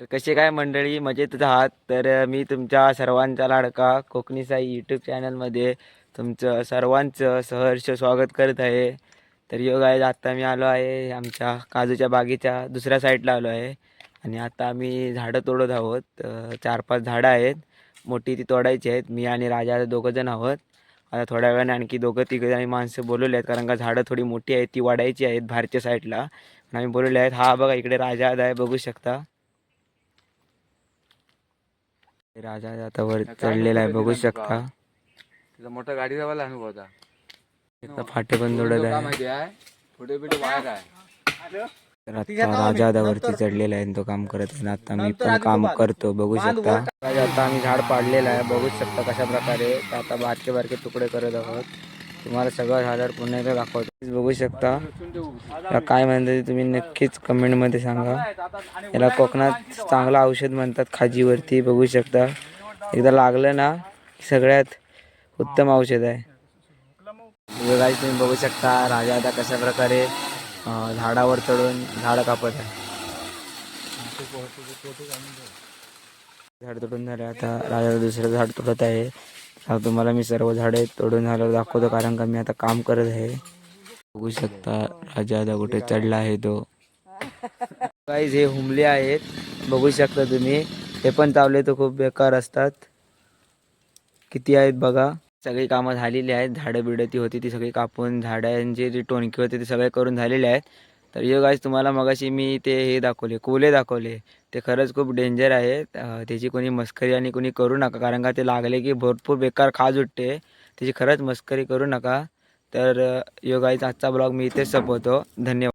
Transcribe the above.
तर कसे काय मंडळी मजेतच आहात. तर मी तुमच्या सर्वांचा लाडका कोकणी साई यूट्यूब चॅनलमध्ये तुमचं सर्वांचं सहर्ष स्वागत करत आहे. तर योग आहे, आता मी आलो आहे आमच्या काजूच्या बागेच्या दुसऱ्या साईडला आलो आहे आणि आता आम्ही झाडं तोडत आहोत. 4-5 झाडं आहेत, मोठी ती तोडायची आहेत. मी आणि राजा दोघं जण आहोत. आता थोड्या वेळाने आणखी दोघं तिघं जण माणसं बोलवले आहेत, कारण का झाडं थोडी मोठी आहेत, ती वाढायची आहेत बाहेरच्या साईडला. आणि आम्ही बोलवले आहेत. हा बघा इकडे राजा आहे, बघू शकता. राजा आता वर चढलेला आहे, बघू शकता. तिचा मोठा गाडीचा वाला अनुभव होता. एकदा फाटे पण जोडत आहे. माहिती आहे पुढे बिडे वायर आहे. तर आता राजा आता वरती चढलेला आहे, तो काम करत आहे. आता मी पण काम करतो, बघू शकता. आता आम्ही झाड पाडलेलं आहे, बघू शकता कशा प्रकारे. आता बारके बारके तुकडे करत आहोत. तुम्हाला सगळं झाल्यावर पुन्हा एकदा दाखवतो, बघू शकता. याला काय म्हणतात तुम्ही नक्कीच कमेंटमध्ये सांगा. याला कोकणात चांगलं औषध म्हणतात खाजीवरती, बघू शकता. एकदा लागलं ना सगळ्यात उत्तम औषध आहे. तुम्ही बघू शकता राजा आता कशा प्रकारे झाडावर चढून झाड कापत आहे. झाड तोडून झाले, आता राजा दुसरं झाड तोडत आहे. आता तुम्हाला मी सर्व झाडे तोडून झाल्यावर दाखवतो, कारण का मी आता काम करत आहे. बघू शकता राजा आता कुठे चढला आहे तो. गाईज हे हुमले आहेत, बघू शकता तुम्ही. हे पण चावले तर खूप बेकार असतात. किती आहेत बघा. सगळी कामं झालेली आहेत. झाडं बिडं ती होती ती सगळी कापून, झाडांची जी टोणकी होती ते सगळे करून झालेले आहेत. तर हे गाईज तुम्हाला मगाशी मी ते हे दाखवले, कोले दाखवले, ते खरंच खूप डेंजर आहे. त्याची कोणी मस्करी आणि कोणी करू नका, कारण का ते लागले की भरपूर बेकार खाज उठते. त्याची खरंच मस्करी करू नका. तर यो गाईज आजचा ब्लॉग मी इथेच संपवतो. धन्यवाद.